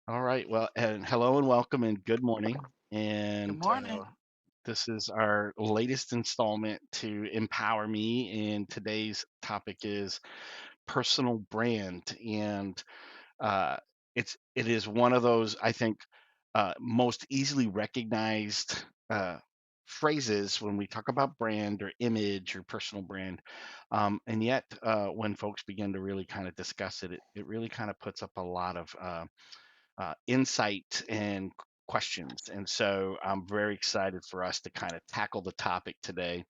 All right. Well, and hello and welcome and good morning. Good And morning. this is our latest installment to Empower Me. And today's topic is personal brand. And uh, it is one of those, I think, most easily recognized phrases when we talk about brand or image or personal brand. And yet, when folks begin to really kind of discuss it, it really kind of puts up a lot of insight and questions. And so I'm very excited for us to kind of tackle the topic today.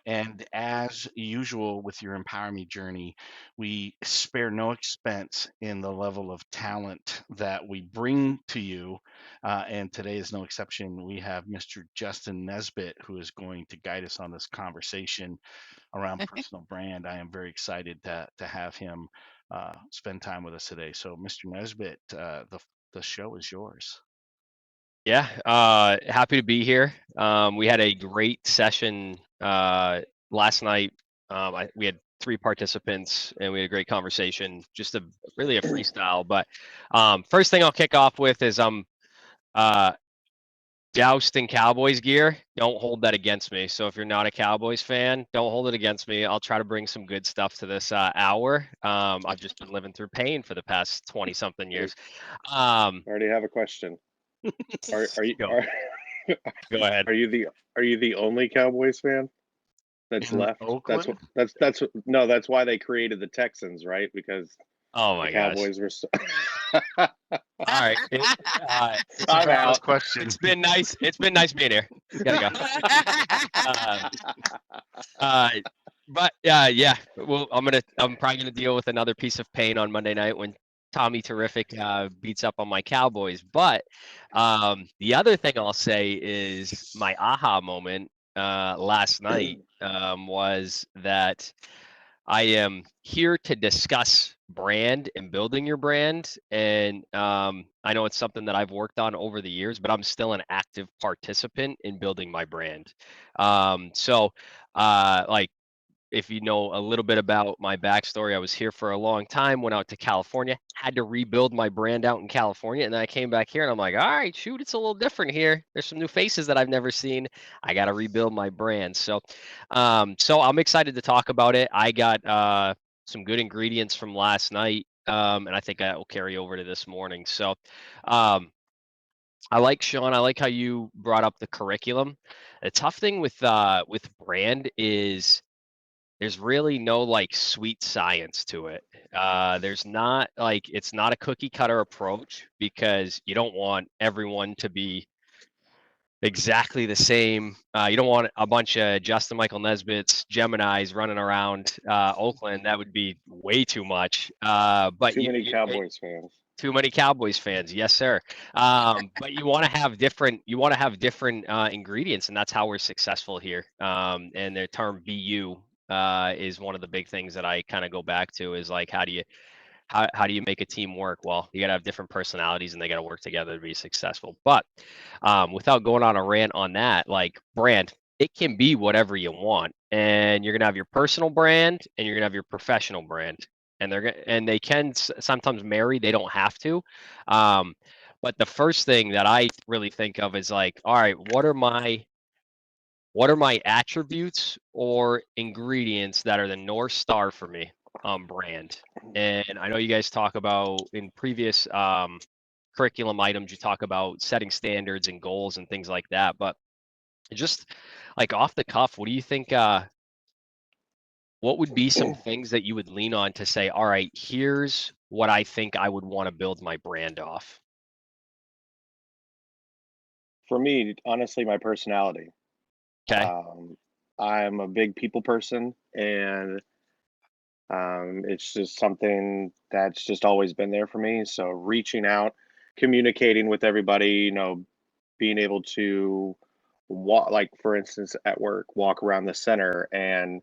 And as usual with your Empower Me journey, we spare no expense in the level of talent that we bring to you. And today is no exception. We have Mr. Justin Nesbitt, who is going to guide us on this conversation around personal brand. I am very excited to have him spend time with us today. So, Mr. Nesbitt, the show is yours. Yeah, happy to be here. We had a great session last night. We had three participants and we had a great conversation. Just really a freestyle. But first thing I'll kick off with is I'm uh, doused in Cowboys gear. Don't hold that against me. So if you're not a Cowboys fan, don't hold it against me. I'll try to bring some good stuff to this hour. I've just been living through pain for the past 20 something Wait, years. Um, I already have a question. Are you go are go ahead. are you the only Cowboys fan that's In left? That's what Oakland? no, that's why they created the Texans, right? Because Oh the my gosh. Cowboys were so All right. It's a I'm valid out. question. It's been nice. It's been nice being here. Gotta go. Uh, uh, but yeah. Well, I'm probably gonna deal with another piece of pain on Monday night when Tommy Terrific beats up on my Cowboys. But the other thing I'll say is my aha moment last night was that I am here to discuss brand and building your brand. And I know it's something that I've worked on over the years, but I'm still an active participant in building my brand. Like, if you know a little bit about my backstory, I was here for a long time, went out to California, had to rebuild my brand out in California. And then I came back here and I'm like, all right, shoot, it's a little different here. There's some new faces that I've never seen. I got to rebuild my brand. So I'm excited to talk about it. I got some good ingredients from last night. And I think that will carry over to this morning. Um, I like Sean. I like how you brought up the curriculum. The tough thing with brand is there's really no like sweet science to it. There's not like it's not a cookie cutter approach because you don't want everyone to be exactly the same. You don't want a bunch of Justin Michael Nesbitt's Geminis running around Oakland. That would be way too much. But Too many you Cowboys fans. too many Cowboys fans, yes, sir. But you want to have different. You want to have different ingredients, and that's how we're successful here. And the term "BU" is one of the big things that I kind of go back to. Is like, how do you make a team work? Well, you got to have different personalities, and they got to work together to be successful. But without going on a rant on that, like brand, it can be whatever you want, and you're gonna have your personal brand, and you're gonna have your professional brand, and they can sometimes marry. They don't have to. Um, but the first thing that I really think of is like, all right, what are my attributes or ingredients that are the North Star for me on brand? And I know you guys talk about in previous curriculum items, you talk about setting standards and goals and things like that. But just like off the cuff, what do you think? What would be some things that you would lean on to say, all right, here's what I think I would want to build my brand off? For me, honestly, my personality. Okay. Um, I'm a big people person, and it's just something that's just always been there for me. So reaching out, communicating with everybody, being able to walk, like for instance, at work, walk around the center, and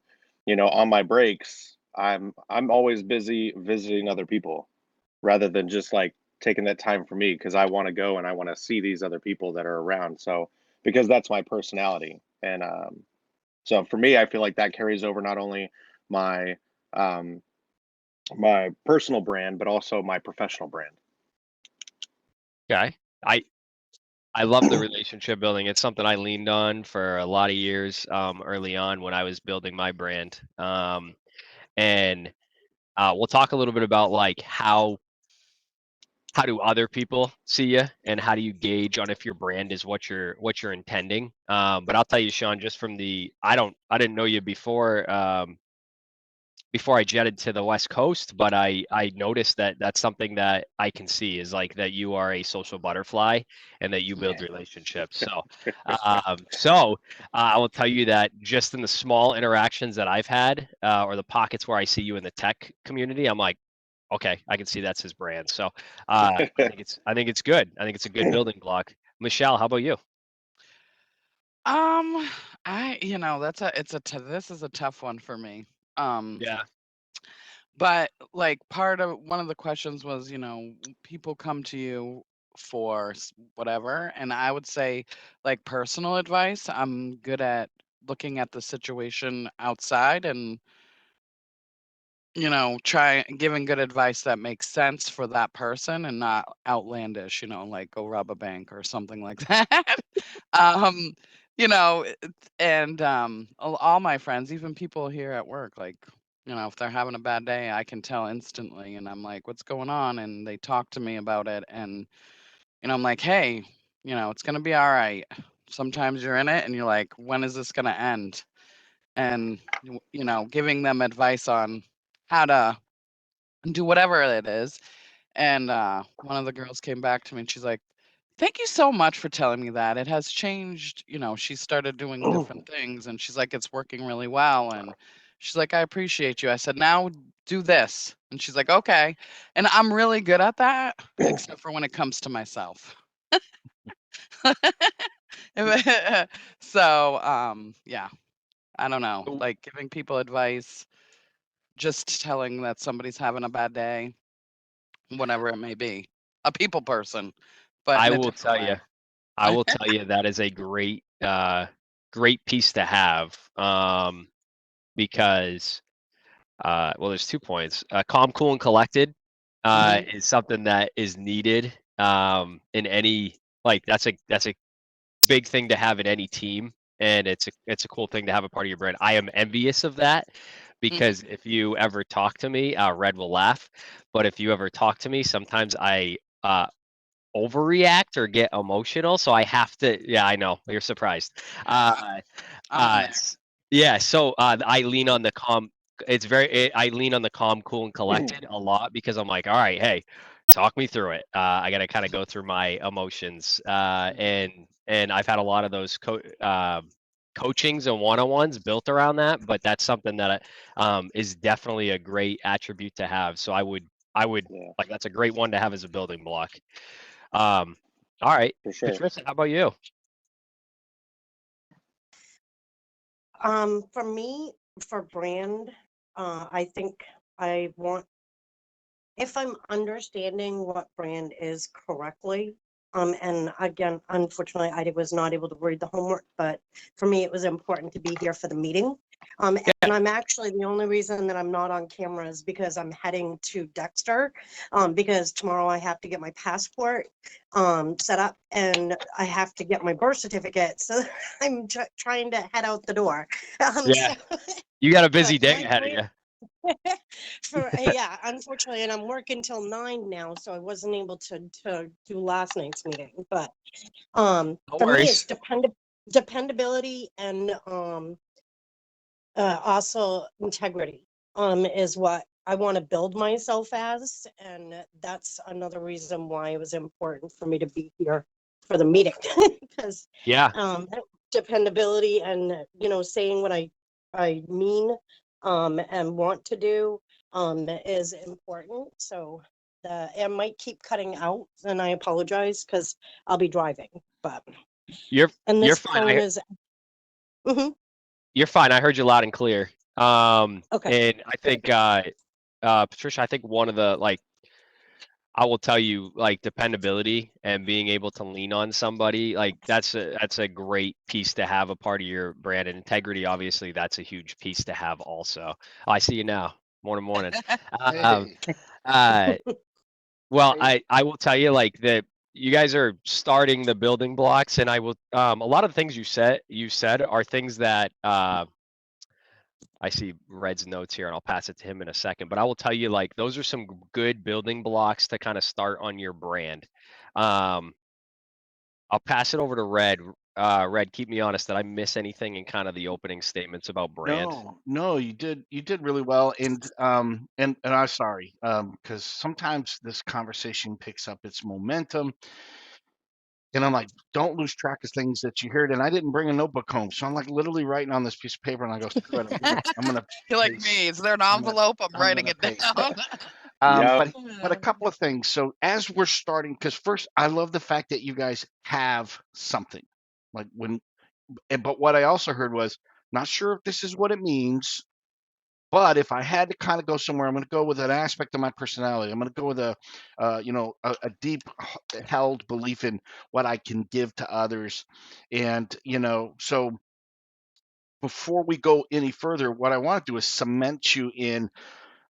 on my breaks, I'm always busy visiting other people rather than just like taking that time for me because I want to go and I want to see these other people that are around. So because that's my personality, and so for me, I feel like that carries over not only my um, my personal brand, but also my professional brand. Okay. I love the relationship building. It's something I leaned on for a lot of years early on when I was building my brand. And we'll talk a little bit about like how do other people see you and how do you gauge on if your brand is what you're intending. But I'll tell you, Sean, just from I didn't know you before I jetted to the West Coast, but I noticed that that's something that I can see is like that you are a social butterfly and that you build Yeah. relationships. So I will tell you that just in the small interactions that I've had, or the pockets where I see you in the tech community, I'm like, okay, I can see that's his brand. So I think it's good. I think it's a good building block. Michelle, how about you? Um, this is a tough one for me. Um, Yeah. but like part of one of the questions was, people come to you for whatever, and I would say like personal advice. I'm good at looking at the situation outside and try giving good advice that makes sense for that person and not outlandish, like go rob a bank or something like that. um, and all my friends, even people here at work, like, if they're having a bad day, I can tell instantly and I'm like, what's going on? And they talk to me about it and I'm like, hey, it's gonna be all right. Sometimes you're in it and you're like, when is this gonna end? And giving them advice on how to do whatever it is. And one of the girls came back to me and she's like, thank you so much for telling me that. It has changed. She started doing different things and she's like, it's working really well. And she's like, I appreciate you. I said, now do this. And she's like, okay. And I'm really good at that, except for when it comes to myself. So, yeah, I don't know. So Like giving people advice, just telling that somebody's having a bad day, whatever it may be. A people person, but I in a will different tell you. way. I will tell you that is a great piece to have, because well, there's 2 points. Calm, cool, and collected Mhm. is something that is needed in any like that's a big thing to have in any team, and it's a cool thing to have a part of your brand. I am envious of that Mhm. because if you ever talk to me, Red will laugh, but if you ever talk to me, sometimes I overreact or get emotional, so I have to. Yeah, I know you're surprised. Uh, I'm there. yeah, so I lean on the calm. I lean on the calm, cool, and collected a lot because I'm like, all right, hey, talk me through it. I got to kind of go through my emotions, Mhm. and I've had a lot of those coachings and one-on-ones built around that. But that's something that is definitely a great attribute to have. So I would Yeah, like that's a great one to have as a building block. Um, all right, for sure. Patricia, how about you? For me, for brand, I think I want, if I'm understanding what brand is correctly, and again, unfortunately, I was not able to read the homework, but for me, it was important to be here for the meeting. And I'm actually, the only reason that I'm not on camera is because I'm heading to Dexter, because tomorrow I have to get my passport set up and I have to get my birth certificate. So I'm trying to head out the door. Yeah, So, you got a busy but day my ahead of brand, you. yeah, unfortunately, and I'm working till 9 now, so I wasn't able to do last night's meeting. But No for me, it's worries. dependability and also integrity is what I want to build myself as, and that's another reason why it was important for me to be here for the meeting because Yeah, dependability and saying what I mean and want to do is important. So it might keep cutting out, and I apologize because I'll be driving. But you're and you're this fine. phone is mhm, You're fine. I heard you loud and clear. okay. And I think Patricia, I think one of the like I will tell you like dependability and being able to lean on somebody like that's a great piece to have a part of your brand and integrity. Obviously, that's a huge piece to have also. Oh, I see you now. Morning, morning. Um, Hey, uh, well, Right. I will tell you like that. you guys are starting the building blocks, and I will. A lot of the things you said are things that I see Red's notes here, and I'll pass it to him in a second. But I will tell you, like, those are some good building blocks to kind of start on your brand. I'll pass it over to Red. Red, keep me honest. Did I miss anything in kind of the opening statements about brand? No, you did really well, and I'm sorry, because sometimes this conversation picks up its momentum, and I'm like, don't lose track of things that you heard. And I didn't bring a notebook home, so I'm like literally writing on this piece of paper, and I go, screw it, I'm gonna You're like paste. me. Is there an I'm gonna envelope? I'm I'm writing gonna it paste down. it. Yep. But a couple of things. So as we're starting, because first, I love the fact that you guys have something, like but what I also heard was, not sure if this is what it means, but if I had to kind of go somewhere, I'm going to go with an aspect of my personality. I'm going to go with a deep held belief in what I can give to others, and so before we go any further, what I want to do is cement you in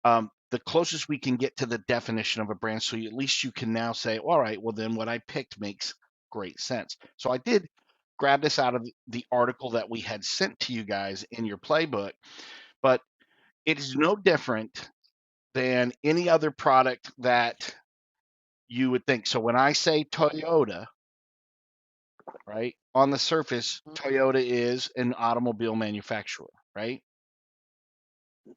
the closest we can get to the definition of a brand, so at least you can now say, all right, well then what I picked makes great sense. So I did grab this out of the article that we had sent to you guys in your playbook, but it is no different than any other product that you would think. So when I say Toyota, right, on the surface, Toyota is an automobile manufacturer, right?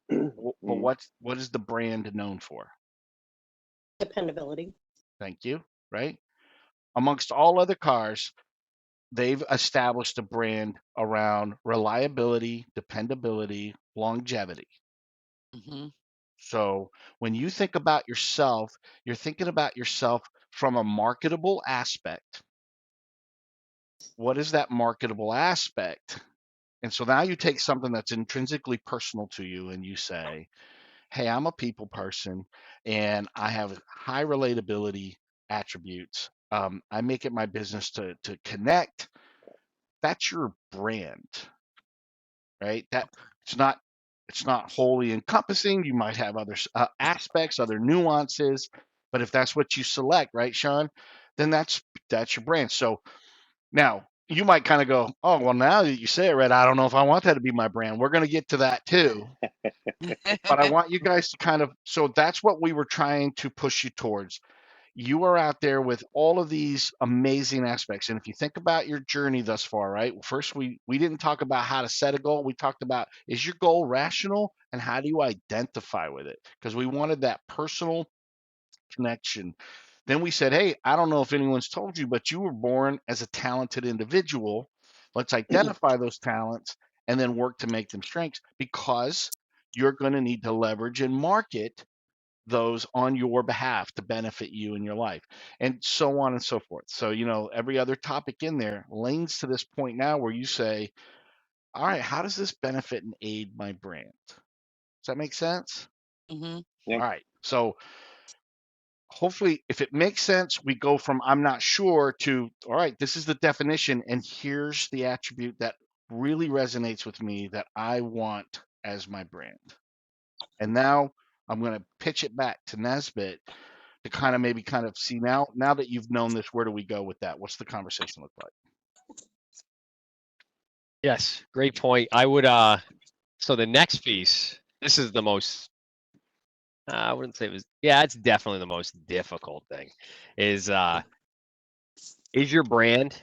But what is the brand known for? Dependability. Thank you. Right? Amongst all other cars, they've established a brand around reliability, dependability, longevity. Mhm. So when you think about yourself, you're thinking about yourself from a marketable aspect. What is that marketable aspect? And so now you take something that's intrinsically personal to you and you say, hey, I'm a people person and I have high relatability attributes. I make it my business to connect. That's your brand, right? That it's not wholly encompassing. You might have other aspects, other nuances, but if that's what you select, right, Sean, then that's your brand. So now you might kind of go, oh, well, now that you say it, Red, I don't know if I want that to be my brand. We're going to get to that too. But I want you guys to kind of, so that's what we were trying to push you towards. You are out there with all of these amazing aspects. And if you think about your journey thus far, right? First, we didn't talk about how to set a goal. We talked about, is your goal rational and how do you identify with it? Because we wanted that personal connection. Then we said, hey, I don't know if anyone's told you, but you were born as a talented individual. Let's identify those talents and then work to make them strengths, because you're going to need to leverage and market those on your behalf to benefit you in your life, and so on and so forth. So, every other topic in there leans to this point now where you say, all right, how does this benefit and aid my brand? Does that make sense? Mhm. All right. So hopefully, if it makes sense, we go from I'm not sure to, all right, this is the definition, and here's the attribute that really resonates with me that I want as my brand. And now I'm going to pitch it back to Nesbitt to kind of see, now that you've known this, where do we go with that? What's the conversation look like? Yes, great point. I would so the next piece, this is the most I wouldn't say it was, yeah, it's definitely the most difficult thing, is your brand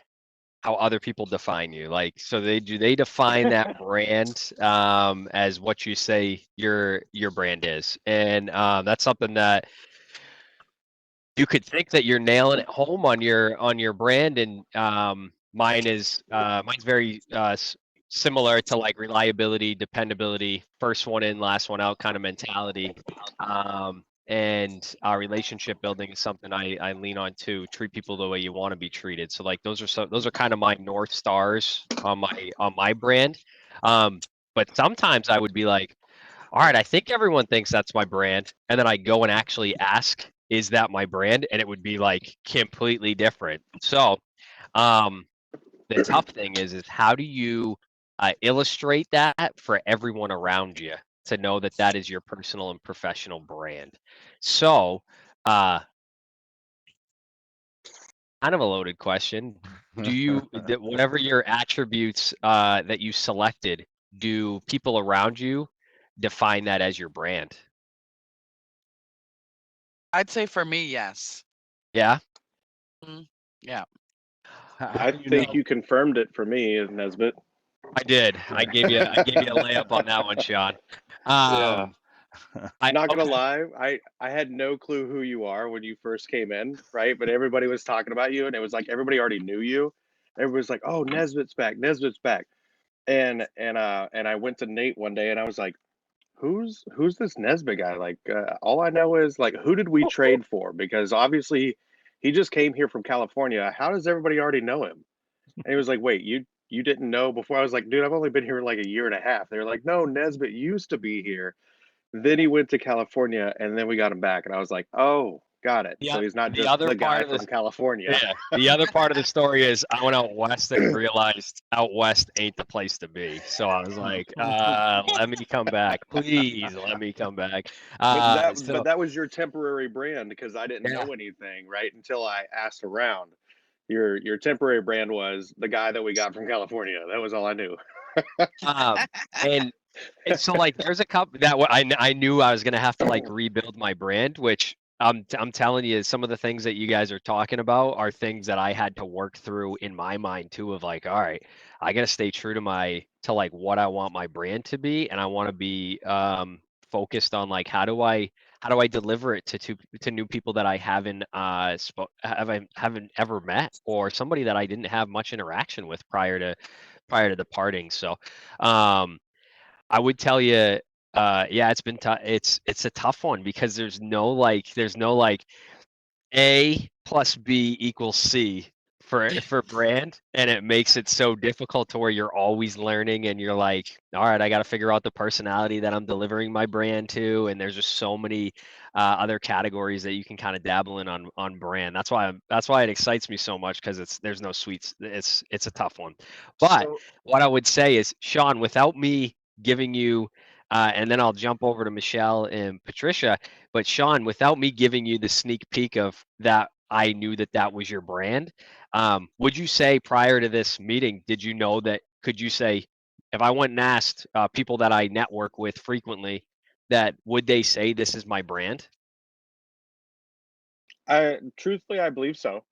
how other people define you? Like, so they define that brand as what you say your brand is, and that's something that you could think that you're nailing it home on your brand, and mine's very similar to like reliability, dependability, first one in, last one out kind of mentality. And our relationship building is something I lean on too. Treat people the way you want to be treated. So like those are kind of my North Stars on my brand. But sometimes I would be like, all right, I think everyone thinks that's my brand. And then I go and actually ask, is that my brand? And it would be like completely different. So the tough thing is how do you illustrate that for everyone around you to know that that is your personal and professional brand? So kind of a loaded question. Do you, whatever your attributes that you selected, do people around you define that as your brand? I'd say for me, yes. Yeah. Mhm. Yeah. How I do you think know? you confirmed it for me, Nesbitt. I did. I gave you a layup on that one, Sean. Yeah. Not gonna Okay. lie, I had no clue who you are when you first came in, right? But everybody was talking about you, and it was like everybody already knew you. Everybody was like, "Oh, Nesbitt's back, Nesbitt's back," and I went to Nate one day, and I was like, "Who's this Nesbitt guy? Like, all I know is like, who did we trade for? Because obviously, he just came here from California. How does everybody already know him?" And he was like, "Wait, you didn't know before?" I was like, "Dude, I've only been here like a year and a half." They were like, "No, Nesbitt used to be here." Then he went to California, and then we got him back, and I was like, "Oh, got it. The, So he's not the just other the part guy of from this, California." yeah, the other part of the story is I went out west and realized out west ain't the place to be. So I was like, let me come back. Please let me come back. But So that was your temporary brand because I didn't yeah. know anything, right, until I asked around. Your temporary brand was the guy that we got from California. That was all I knew. Um, and so like there's a couple that I knew I was gonna have to like rebuild my brand, which I'm telling you, some of the things that you guys are talking about are things that I had to work through in my mind too. Of like, all right, I gotta stay true to like what I want my brand to be, and I want to be focused on like how do I deliver it to new people that I haven't ever met, or somebody that I didn't have much interaction with prior to departing. So um I would tell you, yeah, it's been tough. It's a tough one because there's no like A plus B equals C for brand, and it makes it so difficult to where you're always learning and you're like, all right, I got to figure out the personality that I'm delivering my brand to, and there's just so many other categories that you can kind of dabble in on brand. That's why it excites me so much because there's no sweets. It's a tough one, but So what I would say is, Sean, without me giving you, and then I'll jump over to Michelle and Patricia. But Sean, without me giving you the sneak peek of that, I knew that that was your brand. Would you say prior to this meeting, did you know that? Could you say, if I went and asked people that I network with frequently, that would they say this is my brand? I truthfully, I believe so.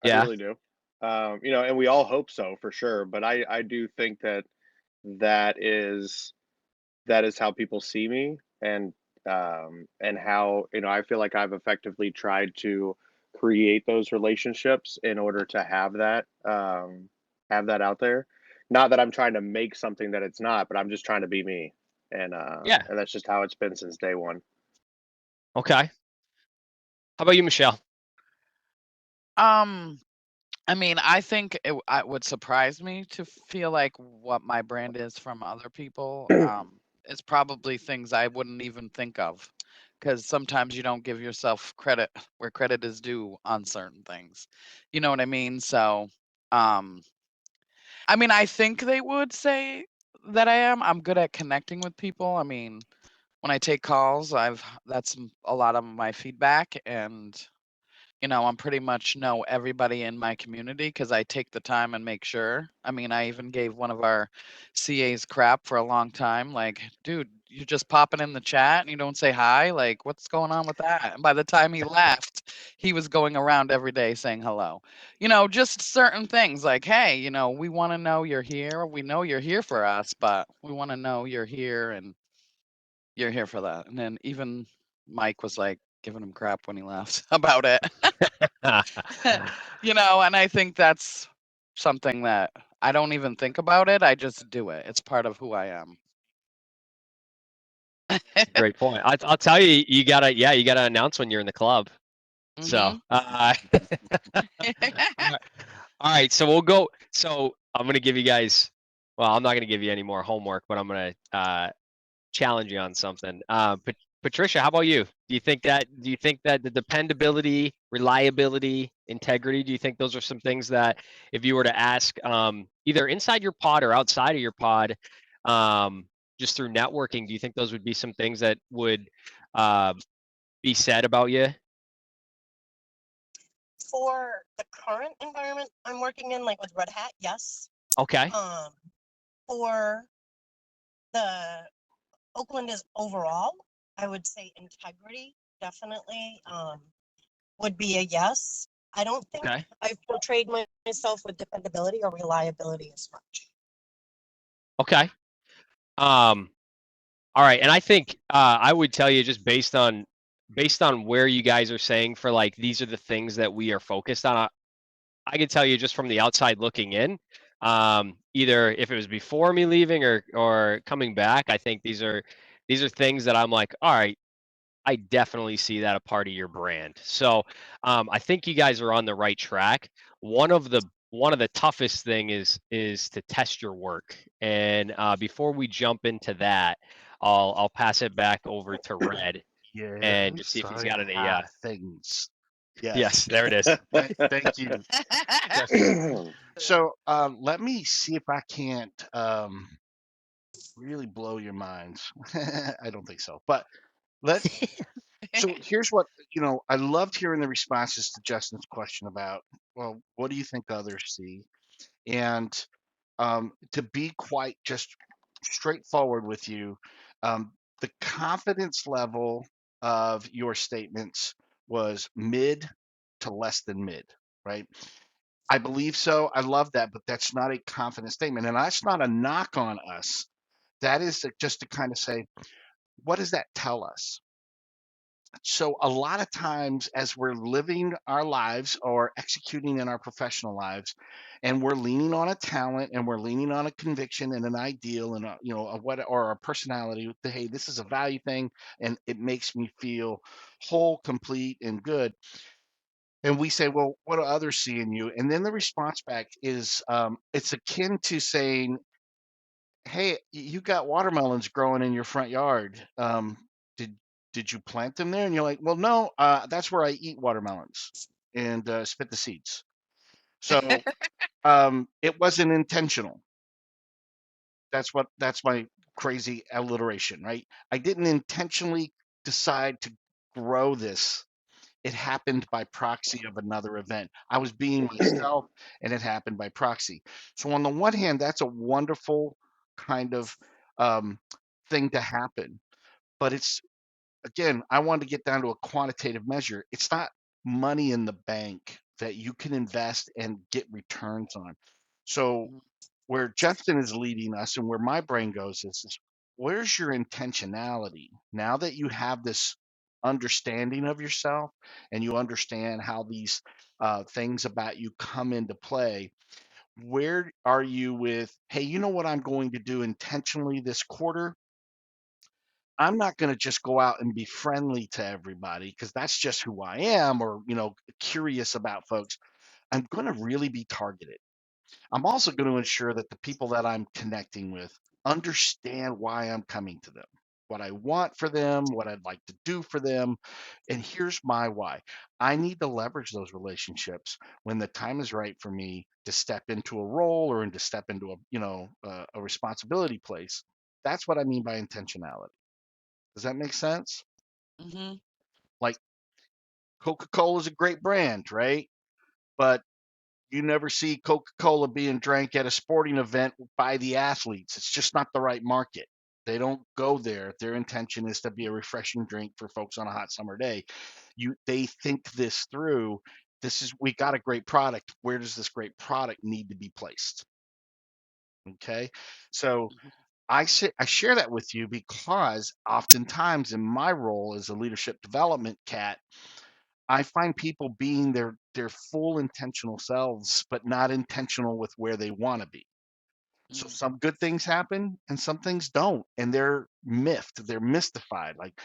I Yeah. really do. And we all hope so for sure. But I do think that that is that is how people see me, and how I feel like I've effectively tried to create those relationships in order to have that out there. Not that I'm trying to make something that it's not, but I'm just trying to be me, Yeah. and that's just how it's been since day one. Okay. How about you, Michelle? Um, I mean, I think it would surprise me to feel like what my brand is from other people. It's probably things I wouldn't even think of, because sometimes you don't give yourself credit where credit is due on certain things. You know what I mean? So, um, I mean, I think they would say that I am. I'm good at connecting with people. I mean, when I take calls, that's a lot of my feedback, and I'm pretty much know everybody in my community because I take the time and make sure. I mean, I even gave one of our CAs crap for a long time. Like, dude, you're just popping in the chat and you don't say hi. Like, what's going on with that? And by the time he left, he was going around every day saying hello. Just certain things like, hey, we want to know you're here. We know you're here for us, but we want to know you're here and you're here for that. And then even Mike was like giving him crap when he left about it. And I think that's something that I don't even think about it. I just do it. It's part of who I am. Great point. I'll tell you, you gotta announce when you're in the club. So, Mhm. all right. All right, so we'll go. So I'm gonna give you guys. Well, I'm not gonna give you any more homework, but I'm gonna challenge you on something. Patricia, how about you? Do you think that the dependability, reliability, integrity, do you think those are some things that if you were to ask either inside your pod or outside of your pod, just through networking, do you think those would be some things that would uh, be said about you? for the current environment I'm working in, like with Red Hat, yes. Okay. For the Oakland is overall, I would say integrity definitely would be a yes. I don't think Okay. I've portrayed myself with dependability or reliability as much. Okay. All right. And I think I would tell you, just based on where you guys are saying, for like, these are the things that we are focused on. I can tell you just from the outside looking in, either if it was before me leaving or coming back, I think these are things that I'm like, all right, I definitely see that a part of your brand. So I think you guys are on the right track. One of the toughest thing is to test your work. And before we jump into that, I'll pass it back over to Red and just see Yes, if he's I got any. have things. Yes, Yes. there it is. Thank you, Justin. So let me see if I can't really blow your minds. I don't think so, but let's. So here's what, I loved hearing the responses to Justin's question about, well, what do you think others see? And to be quite just straightforward with you, the confidence level of your statements was mid to less than mid, right? I believe so. I love that, but that's not a confident statement. And that's not a knock on us. That is just to kind of say, what does that tell us? So, a lot of times, as we're living our lives or executing in our professional lives, and we're leaning on a talent and we're leaning on a conviction and an ideal and a what or a personality, hey, this is a value thing and it makes me feel whole, complete, and good. And we say, well, what do others see in you? And then the response back is, it's akin to saying, hey, you got watermelons growing in your front yard. Did did you plant them there? And you're like, well, no, that's where I eat watermelons and spit the seeds. So it wasn't intentional. That's my crazy alliteration, right? I didn't intentionally decide to grow this. It happened by proxy of another event. I was being myself, and it happened by proxy. So on the one hand, that's a wonderful kind of um, thing to happen. But it's, again, I wanted to get down to a quantitative measure. It's not money in the bank that you can invest and get returns on. So where Justin is leading us and where my brain goes is where's your intentionality now that you have this understanding of yourself and you understand how these things about you come into play? Where are you with, hey, you know what I'm going to do intentionally this quarter? I'm not going to just go out and be friendly to everybody because that's just who I am, or curious about folks. I'm going to really be targeted. I'm also going to ensure that the people that I'm connecting with understand why I'm coming to them, what I want for them, what I'd like to do for them. And here's my why. I need to leverage those relationships when the time is right for me to step into a role or to step into a responsibility place. That's what I mean by intentionality. Does that make sense? Mhm. Like, Coca-Cola is a great brand, right? But you never see Coca-Cola being drank at a sporting event by the athletes. It's just not the right market. They don't go there. Their intention is to be a refreshing drink for folks on a hot summer day. They think this through. We got a great product. Where does this great product need to be placed? Okay. So Mhm. I share that with you because oftentimes in my role as a leadership development cat, I find people being their full intentional selves, but not intentional with where they want to be. So Mm. some good things happen and some things don't, and they're miffed, they're mystified. Like,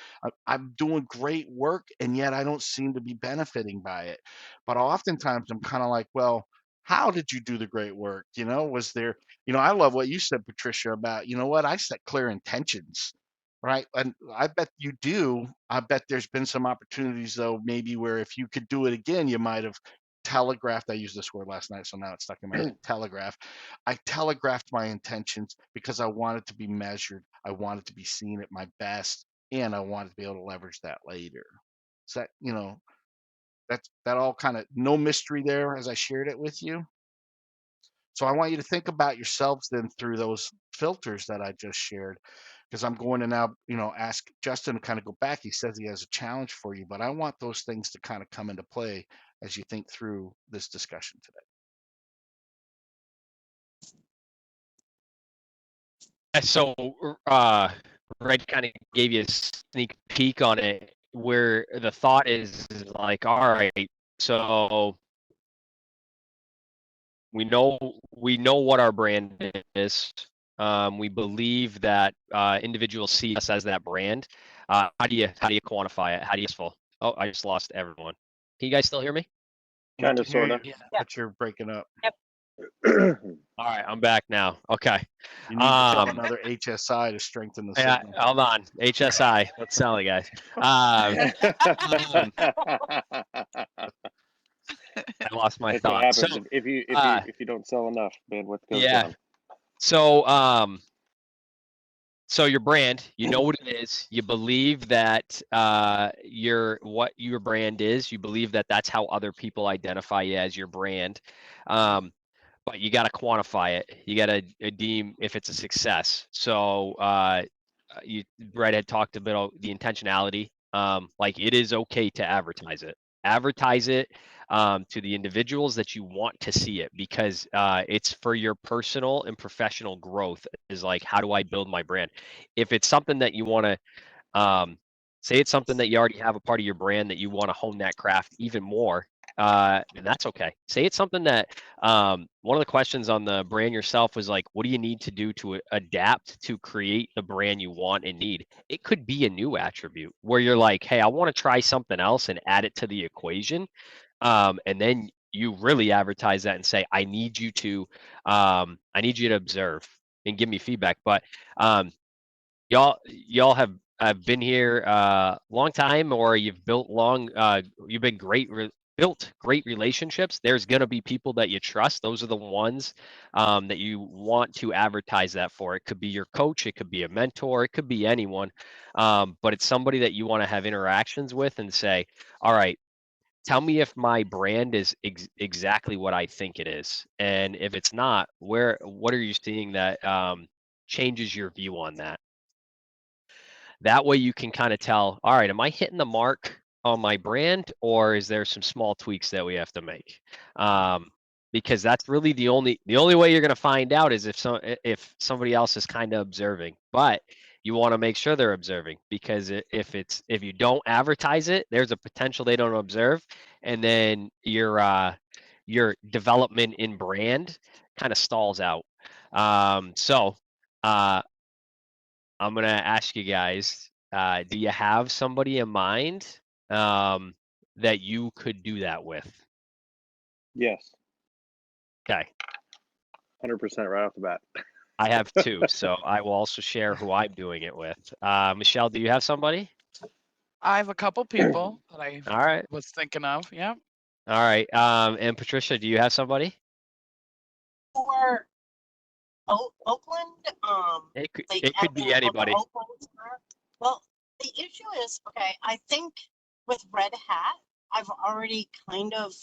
I'm doing great work, and yet I don't seem to be benefiting by it. But oftentimes I'm kind of like, well, how did you do the great work? Was there, I love what you said, Patricia, about, what I set clear intentions, right? And I bet you do. I bet there's been some opportunities, though, maybe where if you could do it again, you might have telegraphed. I used this word last night, so now it's stuck in my head. Telegraph. I telegraphed my intentions because I wanted to be measured. I wanted to be seen at my best, and I wanted to be able to leverage that later. So that all kind of no mystery there as I shared it with you. So I want you to think about yourselves then through those filters that I just shared, because I'm going to now, ask Justin to kind of go back. He says he has a challenge for you, but I want those things to kind of come into play as you think through this discussion today. So, Red kind of gave you a sneak peek on it, where the thought is like, all right, so we know what our brand is. We believe that individuals see us as that brand. How do you quantify it? How do you full? Oh, I just lost everyone. Can you guys still hear me? We Kind can of, hear sort of. you, Yeah. but you're breaking up. All right, I'm back now. Okay. You need to sell another HSI to strengthen the Yeah, signal. hold on. HSI. Let's sell it, guys. I lost my That's what thought. So, happens if you don't sell enough, bandwidth goes yeah. down. So, so your brand, you know what it is. You believe that what your brand is. You believe that that's how other people identify you as your brand. But you got to quantify it. You got to deem if it's a success. So, Brett had talked about the intentionality. Like it is okay to advertise it. Advertise it to the individuals that you want to see it, because it's for your personal and professional growth. Is like, how do I build my brand? If it's something that you want to say, it's something that you already have a part of your brand that you want to hone that craft even more, and that's okay. Say it's something that one of the questions on the brand yourself was like, what do you need to do to adapt to create the brand you want and need? It could be a new attribute where you're like, hey, I want to try something else and add it to the equation. And then you really advertise that and say, I need you to observe and give me feedback. But y'all have been here a long time, or you've you've been built great relationships. There's going to be people that you trust. Those are the ones that you want to advertise that for. It could be your coach, it could be a mentor, it could be anyone, but it's somebody that you want to have interactions with and say, all right, tell me if my brand is exactly what I think it is, and if it's not, what are you seeing that changes your view on that? That way you can kind of tell, all right, am I hitting the mark on my brand, or is there some small tweaks that we have to make? Because that's really the only way you're going to find out is if somebody else is kind of observing. But you want to make sure they're observing, because if you don't advertise it, there's a potential they don't observe, and then your development in brand kind of stalls out. So I'm gonna ask you guys, do you have somebody in mind that you could do that with? Yes, Okay, 100% right off the bat. I have two, so I will also share who I'm doing it with. Michelle, do you have somebody? I have a couple people that I All right, was thinking of. Yeah. all right. And Patricia, do you have somebody? For Oakland, It could be anybody. Oakland. Well, the issue is, okay, I think with Red Hat, I've already kind of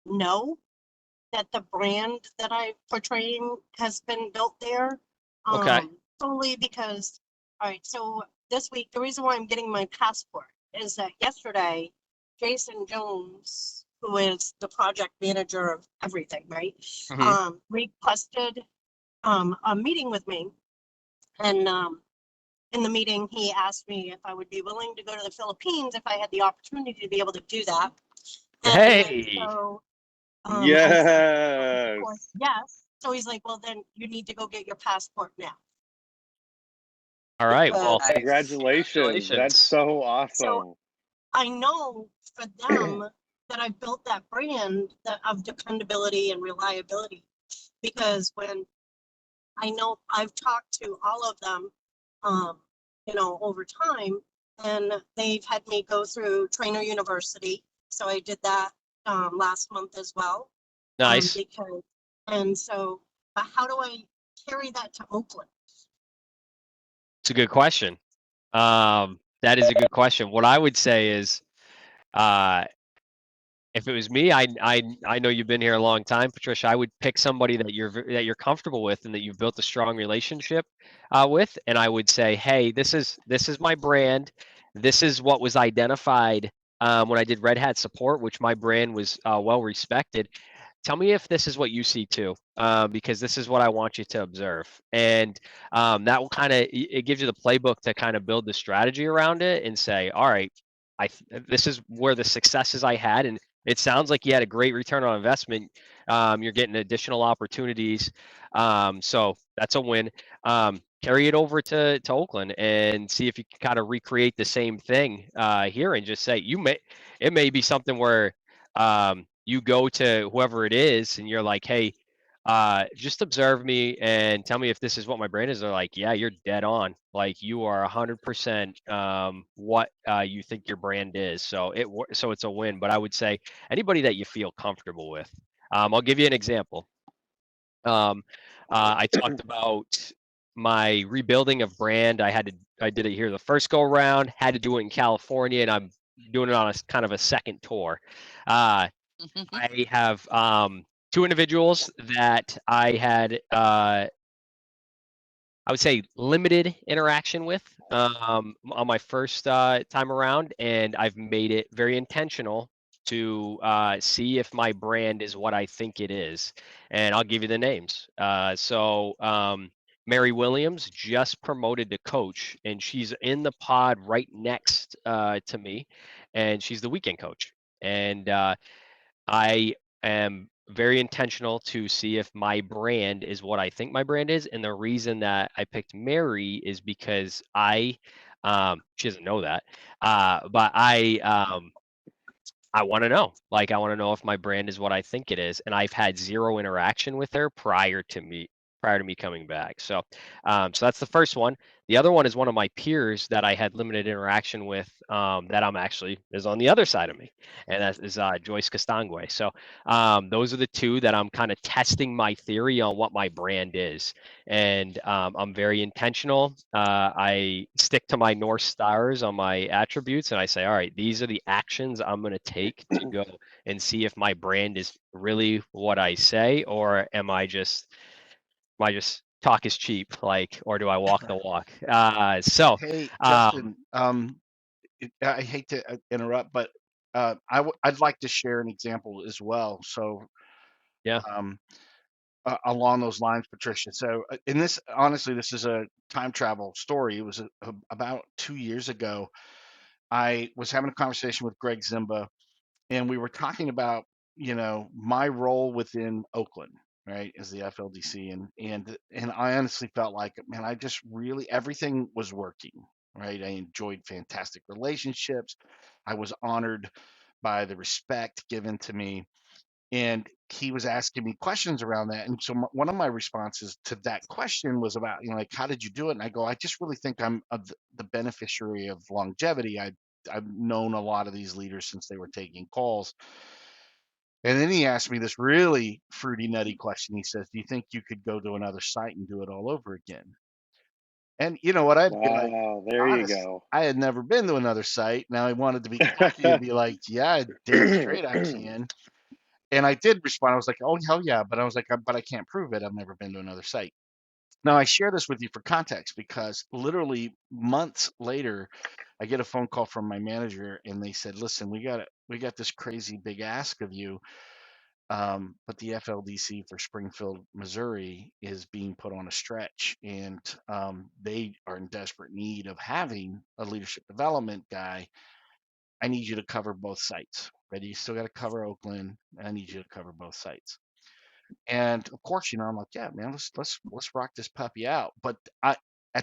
know that the brand that I'm portraying has been built there. Okay. Solely because, all right, so this week, the reason why I'm getting my passport is that yesterday, Jason Jones, who is the project manager of everything, right? Requested a meeting with me. And in the meeting, he asked me if I would be willing to go to the Philippines if I had the opportunity to be able to do that. And Hey. so I said, Yes. of course, yes. So he's like, well, then you need to go get your passport now. All right. Well, Nice. Congratulations. That's so awesome. So I know for them that I built that brand of dependability and reliability, because when I know I've talked to all of them, over time, and they've had me go through Trainer University. So I did that last month as well. nice. So how do I carry that to Oakland? It's a good question. That is a good question. What I would say is, if it was me, I know you've been here a long time, Patricia. I would pick somebody that you're comfortable with and that you've built a strong relationship with, and I would say, hey, this is my brand. This is what was identified when I did Red Hat support, which my brand was well respected. Tell me if this is what you see too, because this is what I want you to observe, and that will kind of it gives you the playbook to kind of build the strategy around it and say, all right, this is where the successes I had, and it sounds like you had a great return on investment. You're getting additional opportunities, so that's a win. Carry it over to Oakland and see if you can kind of recreate the same thing here, and just say it may be something where you go to whoever it is and you're like, hey, just observe me and tell me if this is what my brand is. They're like, yeah, you're dead on. Like you are 100% what you think your brand is. So so it's a win. But I would say anybody that you feel comfortable with. I'll give you an example. I talked about my rebuilding of brand. I did it here the first go around. Had to do it in California, and I'm doing it on a kind of a second tour. I have two individuals that I had, I would say, limited interaction with on my first time around, and I've made it very intentional to see if my brand is what I think it is. And I'll give you the names. Mary Williams just promoted to coach, and she's in the pod right next to me, and she's the weekend coach. And I am very intentional to see if my brand is what I think my brand is. And the reason that I picked Mary is because she doesn't know that, but I want to know. Like, I want to know if my brand is what I think it is. And I've had zero interaction with her prior to me coming back. So, so that's the first one. The other one is one of my peers that I had limited interaction with, that I'm actually is on the other side of me, and that is Joyce Castangue. So, those are the two that I'm kind of testing my theory on what my brand is, and I'm very intentional. I stick to my North Stars on my attributes, and I say, all right, these are the actions I'm going to take to go and see if my brand is really what I say, or am I just talk is cheap, like, or do I walk the walk? Hey, Um, Justin, I hate to interrupt, but I'd like to share an example as well. So, yeah. um, along those lines, Patricia. So, in this, honestly, this is a time travel story. It was about 2 years ago. I was having a conversation with Greg Zimba, and we were talking about, my role within Oakland, right, as the FLDC, and I honestly felt like, man, I just really everything was working, right. I enjoyed fantastic relationships. I was honored by the respect given to me, and he was asking me questions around that. And so one of my responses to that question was about, like, how did you do it? And I go, I just really think I'm the beneficiary of longevity. I've known a lot of these leaders since they were taking calls. And then he asked me this really fruity, nutty question. He says, do you think you could go to another site and do it all over again? And you know what? I'd be like, Wow, there you honest, go. I had never been to another site. Now I wanted to be cocky and be like, yeah, damn straight I can. And I did respond. I was like, oh, hell yeah. But I was like, but I can't prove it. I've never been to another site. Now, I share this with you for context because literally months later, I get a phone call from my manager and they said, listen, we got this crazy big ask of you. But the FLDC for Springfield, Missouri is being put on a stretch, and they are in desperate need of having a leadership development guy. I need you to cover both sites. But you still got to cover Oakland. I need you to cover both sites. And of course, I'm like, yeah, man, let's rock this puppy out. But at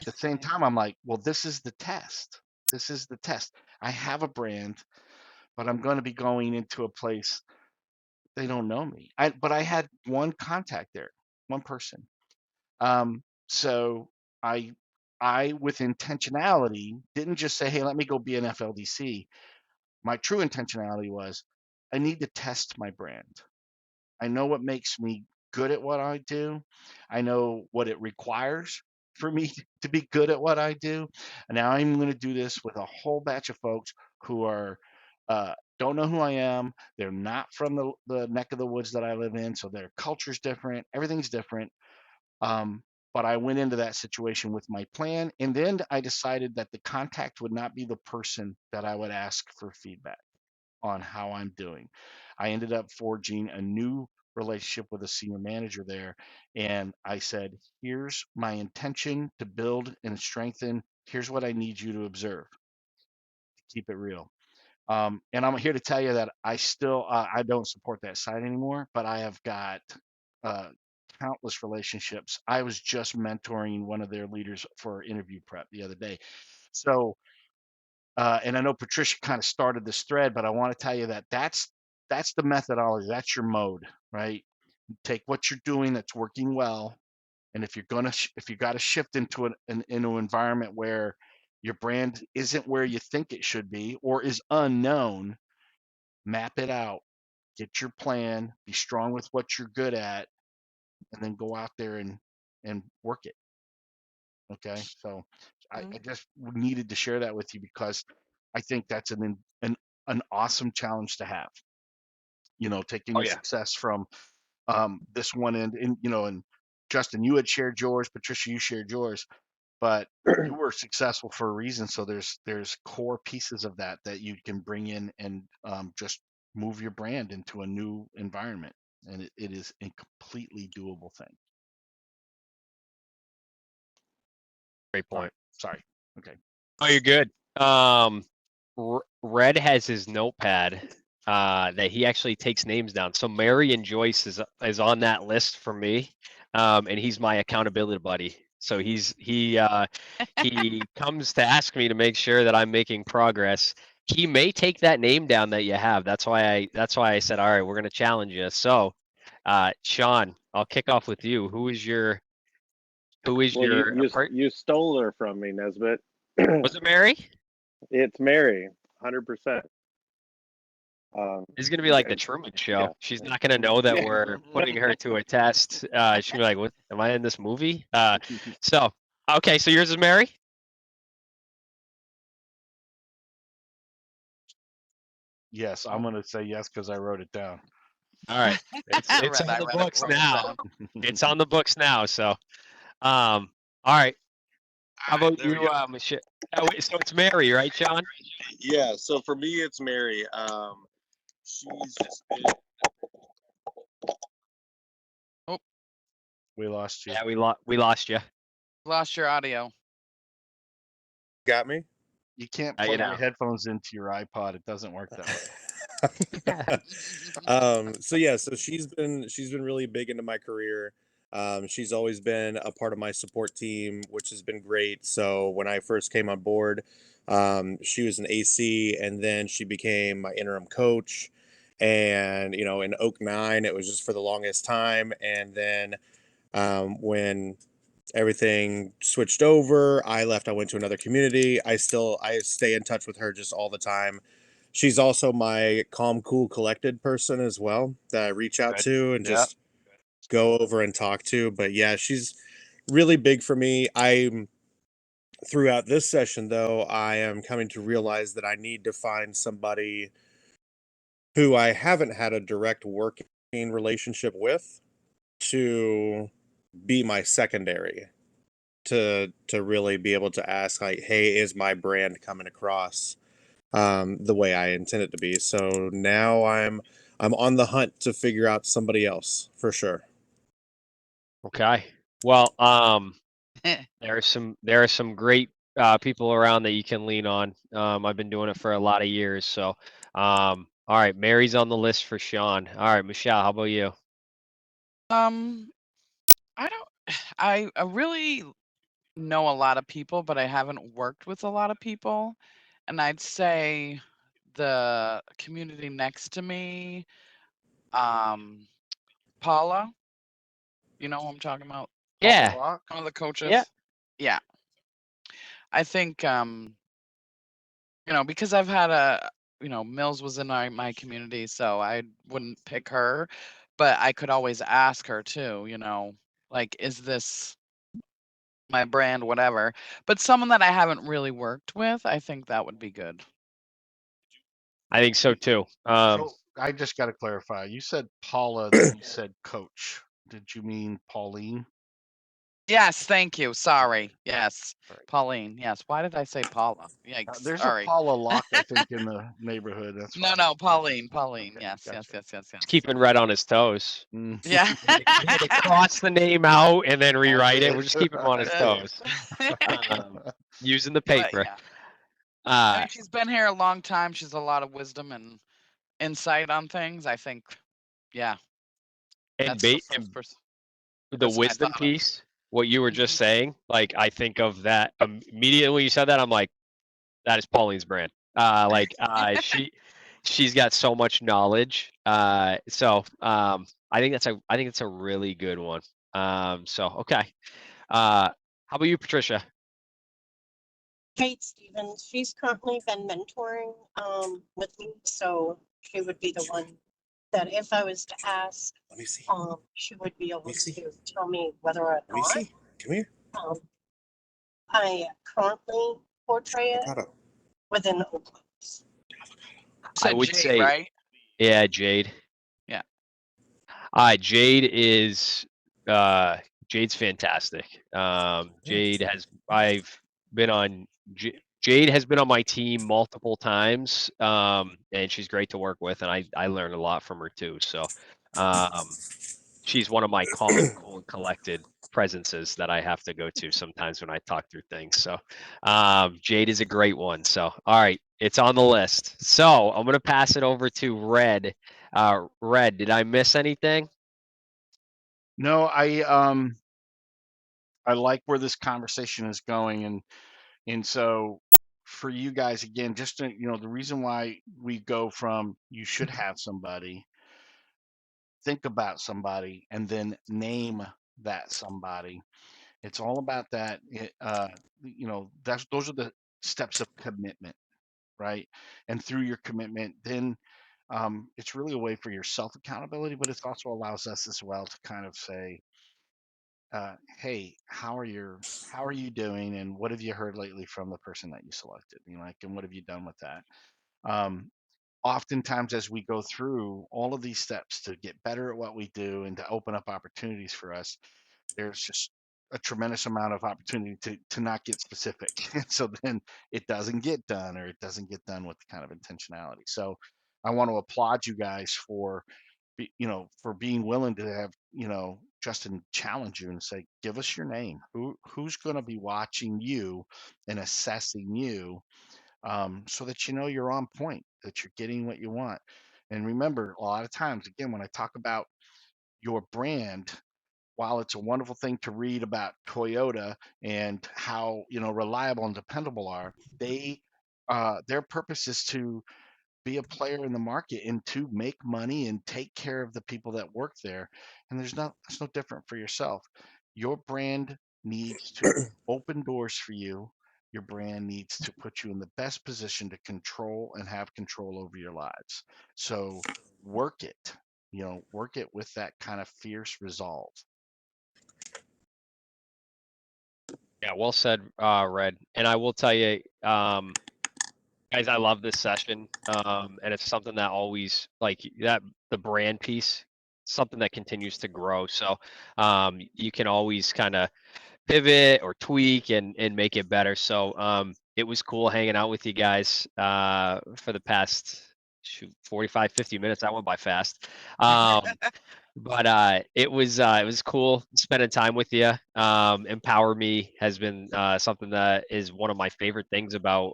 the same time, I'm like, well, this is the test. This is the test. I have a brand, but I'm going to be going into a place they don't know me. But I had one contact there, one person. So I I with intentionality didn't just say, hey, let me go be an FLDC. My true intentionality was I need to test my brand. I know what makes me good at what I do. I know what it requires for me to be good at what I do. And now I'm going to do this with a whole batch of folks who are don't know who I am. They're not from the neck of the woods that I live in, so their culture's different. Everything's different. Um, but I went into that situation with my plan, and then I decided that the contact would not be the person that I would ask for feedback on how I'm doing. I ended up forging a new relationship with a senior manager there, and I said, "Here's my intention to build and strengthen. Here's what I need you to observe. Keep it real." And I'm here to tell you that I still I don't support that site anymore, but I have got uh, countless relationships. I was just mentoring one of their leaders for interview prep the other day. So, and I know Patricia kind of started this thread, but I want to tell you that that's the methodology. That's your mode, right? Take what you're doing that's working well, and if you're gonna if you got to shift into into an environment where your brand isn't where you think it should be or is unknown, map it out, get your plan, be strong with what you're good at, and then go out there and work it. Okay, so I just needed to share that with you because I think that's an awesome challenge to have. You know, taking Oh your yeah. success from this one end, and and Justin, you had shared yours, Patricia, you shared yours, but you were successful for a reason. So there's core pieces of that you can bring in and just move your brand into a new environment, and it is a completely doable thing. Great All right, point. sorry. Okay. Oh, you're good. Red has his notepad that he actually takes names down. So Mary and Joyce is on that list for me, and he's my accountability buddy. So he comes to ask me to make sure that I'm making progress. He may take that name down that you have. That's why I said, all right, we're gonna challenge you. So, Sean, I'll kick off with you. Who is your Well, part? you stole her from me, Nesbitt. Was it Mary? It's Mary, 100%. It's gonna be like the And Truman yeah, Show. She's not gonna know that yeah. we're putting her to a test. She's gonna be like, "What? Am I in this movie?" So okay, so yours is Mary. Yes, I'm gonna say yes because I wrote it down. All right, it's I it's read, on I the read it, books wrote it now. down. It's on the books now. So, all right. How about There we you, go. Michelle? Oh, wait, so it's Mary, right, Sean? Yeah, so for me, it's Mary. She's just been. Oh, We lost you. Yeah, we lost you. lost your audio. Got me? You can't You plug your know. headphones into your iPod. It doesn't work that way. So yeah, so she's been really big into my career. She's always been a part of my support team, which has been great. So when I first came on board, she was an AC, and then she became my interim coach. And in Oak 9, it was just for the longest time. And then when everything switched over, I left. I went to another community. I stay in touch with her just all the time. She's also my calm, cool, collected person as well that I reach out Good. to and Yeah. just go over and talk to. But yeah, she's really big for me. I'm Throughout this session though, I am coming to realize that I need to find somebody who I haven't had a direct working relationship with to be my secondary, to really be able to ask, like, hey, is my brand coming across the way I intend it to be? So now I'm on the hunt to figure out somebody else for sure. Okay. Well, there are some great people around that you can lean on. I've been doing it for a lot of years. So, all right, Mary's on the list for Sean. All right, Michelle, how about you? Um, I don't. I really know a lot of people, but I haven't worked with a lot of people, and I'd say the community next to me, um, Paula. You know who I'm talking about? Paula Yeah. Block. One of the Yeah. coaches. Yeah, I think because I've had Mills was in my community, so I wouldn't pick her, but I could always ask her too, like, is this my brand, whatever. But someone that I haven't really worked with, I think that would be good. I think so too. So I just got to clarify. You said Paula, then you said Coach. Did you mean Pauline? Yes, thank you. Sorry. Yes, Right. Pauline. Yes. Why did I say Paula? Yikes. There's Sorry. a Paula Locke, I think, in the neighborhood. That's No, fine. no, Pauline. Pauline. Okay, Yes, yes, gotcha. yes, yes, yes. He's keeping Red on his toes. Mm. Yeah. He had to cross the name out and then rewrite it. did. We're just keeping him on his I toes. did. Using the But paper. yeah, I Uh, mean, she's been here a long time. She's a lot of wisdom and insight on things. I think, yeah, and, that's the and first the person I wisdom thought of. piece, what you were just Mhm. saying, like I think of that immediately when you said that. I'm like, that is Pauline's brand. She's got so much knowledge. I think that's a really good one. Okay. How about you, Patricia? Kate Stevens, she's currently been mentoring with me, so she would be the one that if I was to ask, Let me see. she would be able Let me see. to tell me whether or Let me not see. Come here. I currently portray it Avocado. within Oakland. You I said would Jade, say, right? yeah, Jade. Yeah. Jade is Jade's fantastic. I've been on Jade has been on my team multiple times, and she's great to work with, and I learned a lot from her too. So she's one of my calm, cool, and collected presences that I have to go to sometimes when I talk through things. So Jade is a great one. So all right, it's on the list. So I'm gonna pass it over to Red. Red, did I miss anything? No, I like where this conversation is going, and so for you guys again, just to, the reason why we go from you should have somebody, think about somebody, and then name that somebody. It's all about that. Those are the steps of commitment, right? And through your commitment, then it's really a way for your self accountability, but it also allows us as well to kind of say, hey, how are you doing, and what have you heard lately from the person that you selected? And what have you done with that? Um, Oftentimes, as we go through all of these steps to get better at what we do and to open up opportunities for us, there's just a tremendous amount of opportunity to not get specific. And so then it doesn't get done, or it doesn't get done with the kind of intentionality. So I want to applaud you guys for for being willing to have, Justin challenge you and say, give us your name. Who's going to be watching you and assessing you, so that you're on point, that you're getting what you want. And remember, a lot of times, again, when I talk about your brand, while it's a wonderful thing to read about Toyota and how reliable and dependable are, they their purpose is to be a player in the market and to make money and take care of the people that work there. And it's no different for yourself. Your brand needs to open doors for you. Your brand needs to put you in the best position to control and have control over your lives. So work it, work it with that kind of fierce resolve. Yeah, well said, Red. And I will tell you, guys, I love this session, and it's something that always the brand piece, something that continues to grow. So you can always kind of pivot or tweak and make it better. So it was cool hanging out with you guys for the past 45, 50 minutes. That went by fast. But it was cool spending time with you. EmpowerMe has been something that is one of my favorite things about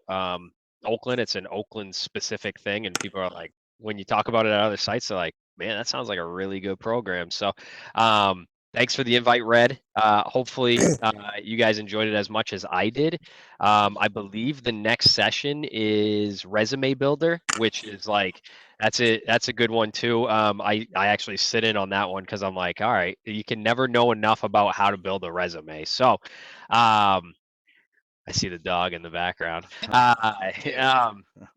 Oakland. It's an Oakland specific thing, and people are like, when you talk about it at other sites, they're like, man, that sounds like a really good program. So thanks for the invite, Red. Hopefully you guys enjoyed it as much as I did. I believe the next session is Resume Builder, which is like that's a good one too. I actually sit in on that one because I'm like, all right, you can never know enough about how to build a resume. So I see the dog in the background.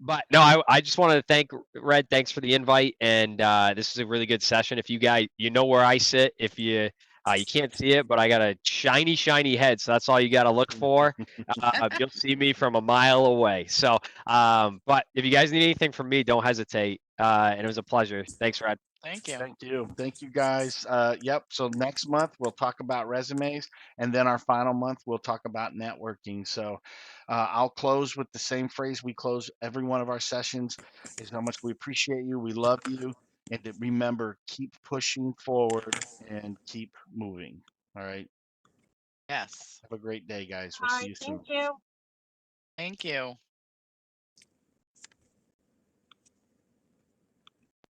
But no, I just wanted to thank Red. Thanks for the invite, and this is a really good session. If you guys, you know where I sit. If you You can't see it, but I got a shiny, shiny head. So that's all you got to look for. You'll see me from a mile away. So, but if you guys need anything from me, don't hesitate. And it was a pleasure. Thanks, Rod. Thank you. Thank you guys. Yep. So next month we'll talk about resumes, and then our final month we'll talk about networking. So I'll close with the same phrase we close every one of our sessions: is how much we appreciate you, we love you, and to remember, keep pushing forward and keep moving. All right. Yes. Have a great day, guys. We'll see you soon. Thank you. Thank you.